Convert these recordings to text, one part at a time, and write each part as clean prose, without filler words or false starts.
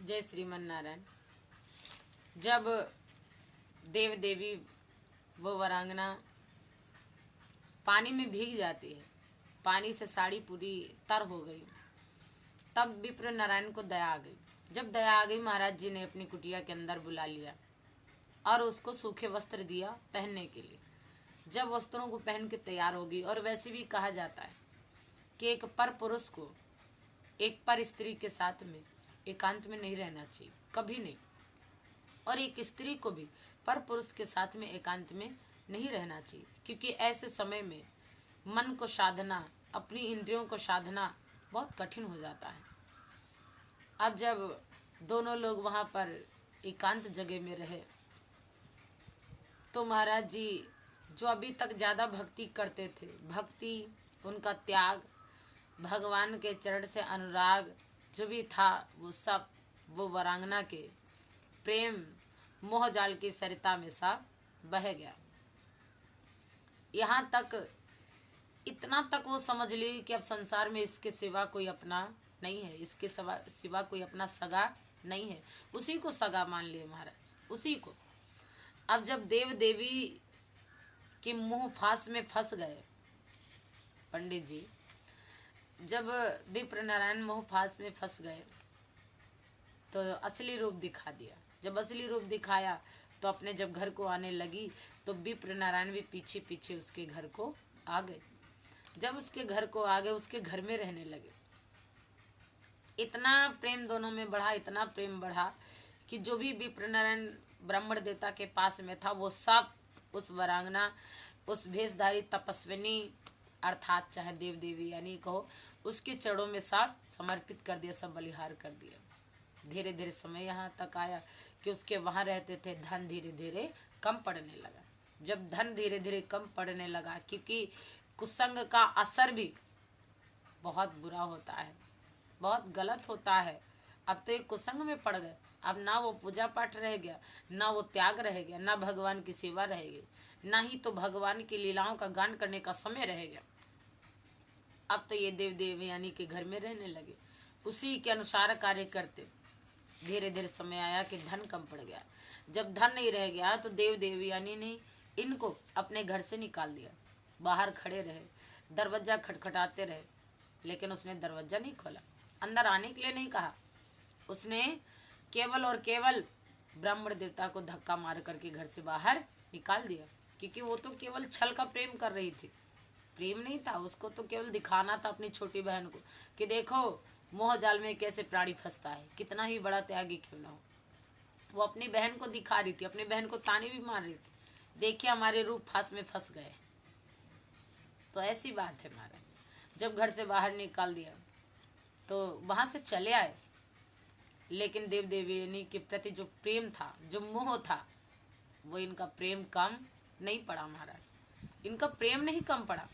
जय श्रीमन नारायण। जब देव देवी वो वरांगना पानी में भीग जाती है, पानी से साड़ी पूरी तर हो गई, तब विप्र नारायण को दया आ गई। जब दया आ गई, महाराज जी ने अपनी कुटिया के अंदर बुला लिया और उसको सूखे वस्त्र दिया पहनने के लिए। जब वस्त्रों को पहन के तैयार होगी, और वैसे भी कहा जाता है कि एक पर पुरुष को एक पर स्त्री के साथ में एकांत में नहीं रहना चाहिए, कभी नहीं। और एक स्त्री को भी पर पुरुष के साथ में एकांत में नहीं रहना चाहिए, क्योंकि ऐसे समय में मन को साधना, अपनी इंद्रियों को साधना बहुत कठिन हो जाता है। अब जब दोनों लोग वहाँ पर एकांत जगह में रहे, तो महाराज जी जो अभी तक ज़्यादा भक्ति करते थे, भक्ति, उनका त्याग, भगवान के चरण से अनुराग जो भी था, वो सब वो वरांगना के प्रेम मोह जाल की सरिता में सब बह गया। यहाँ तक, इतना तक वो समझ ली कि अब संसार में इसके सिवा कोई अपना नहीं है, इसके सिवा कोई अपना सगा नहीं है। उसी को सगा मान लिए महाराज, उसी को। अब जब देव देवी के मुंह फांस में फंस गए पंडित जी, जब विप्र नारायण मोह फांस में फंस गए तो असली रूप दिखा दिया। जब असली रूप दिखाया तो अपने जब घर को आने लगी, तो विप्र नारायण भी पीछे पीछे उसके घर को आ गए। जब उसके घर को आ गए, उसके घर में रहने लगे। इतना प्रेम दोनों में बढ़ा, इतना प्रेम बढ़ा कि जो भी विप्र नारायण ब्राह्मण देवता के पास में था, वो सब उस वरांगना, उस भेषधारी तपस्विनी अर्थात चाहे देव देवी यानी कहो, उसके चरणों में सब समर्पित कर दिया, सब बलिहार कर दिया। धीरे धीरे समय यहाँ तक आया कि उसके वहाँ रहते थे धन धीरे धीरे कम पड़ने लगा। जब धन धीरे धीरे कम पड़ने लगा, क्योंकि कुसंग का असर भी बहुत बुरा होता है, बहुत गलत होता है। अब तो एक कुसंग में पड़ गए, अब ना वो पूजा पाठ रह गया, ना वो त्याग रह गया, ना भगवान की सेवा रहेगी, ना ही तो भगवान की लीलाओं का गान करने का समय रह गया। अब तो ये देव देवी यानी के घर में रहने लगे, उसी के अनुसार कार्य करते। धीरे धीरे समय आया कि धन कम पड़ गया। जब धन नहीं रह गया, तो देव देवी यानी ने इनको अपने घर से निकाल दिया। बाहर खड़े रहे, दरवाजा खटखटाते रहे, लेकिन उसने दरवाजा नहीं खोला, अंदर आने के लिए नहीं कहा। उसने केवल और केवल ब्राह्मण देवता को धक्का मार करके घर से बाहर निकाल दिया, क्योंकि वो तो केवल छल का प्रेम कर रही थी, प्रेम नहीं था उसको। तो केवल दिखाना था अपनी छोटी बहन को कि देखो मोह जाल में कैसे प्राणी फंसता है, कितना ही बड़ा त्यागी क्यों ना हो। वो अपनी बहन को दिखा रही थी, अपनी बहन को ताने भी मार रही थी, देखिए हमारे रूप फांस में फंस गए। तो ऐसी बात है महाराज। जब घर से बाहर निकाल दिया तो वहाँ से चले आए, लेकिन देव देवी के प्रति जो प्रेम था, जो मोह था, वो इनका प्रेम कम नहीं पड़ा महाराज, इनका प्रेम नहीं कम पड़ा।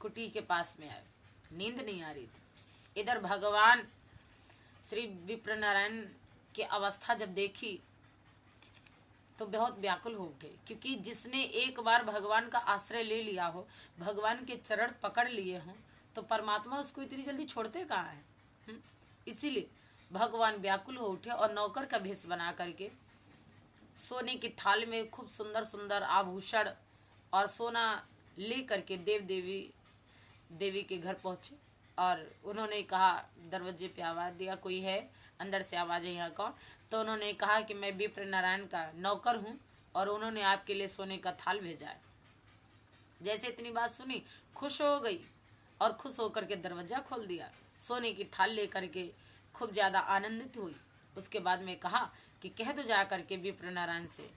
कुटी के पास में आए, नींद नहीं आ रही थी। इधर भगवान श्री विप्र नारायण की अवस्था जब देखी तो बहुत व्याकुल हो उठे, क्योंकि जिसने एक बार भगवान का आश्रय ले लिया हो, भगवान के चरण पकड़ लिए हों, तो परमात्मा उसको इतनी जल्दी छोड़ते कहाँ है। इसीलिए भगवान व्याकुल हो उठे और नौकर का भेष बना करके सोने की थाल में खूब सुंदर सुंदर आभूषण और सोना ले करके देवी के घर पहुँचे। और उन्होंने कहा, दरवाजे पे आवाज़ दिया, कोई है अंदर से आवाज़ है, यहाँ कौन? तो उन्होंने कहा कि मैं विप्र नारायण का नौकर हूँ और उन्होंने आपके लिए सोने का थाल भेजा है। जैसे इतनी बात सुनी, खुश हो गई और खुश होकर के दरवाज़ा खोल दिया, सोने की थाल ले करके खूब ज़्यादा आनंदित हुई। उसके बाद में कहा कि कह दो जा करके विप्र नारायण से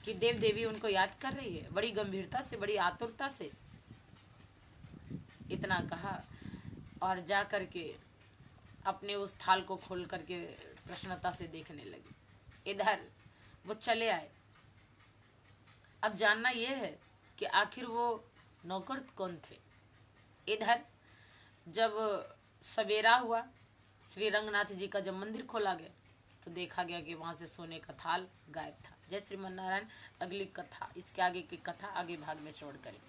कि देव देवी उनको याद कर रही है, बड़ी गंभीरता से, बड़ी आतुरता से। इतना कहा और जा करके अपने उस थाल को खोल करके प्रसन्नता से देखने लगी। इधर वो चले आए। अब जानना यह है कि आखिर वो नौकर कौन थे। इधर जब सवेरा हुआ, श्री रंगनाथ जी का जब मंदिर खोला गया, तो देखा गया कि वहाँ से सोने का थाल गायब था। जय श्रीमन नारायण। अगली कथा, इसके आगे की कथा आगे भाग में श्रवण करें।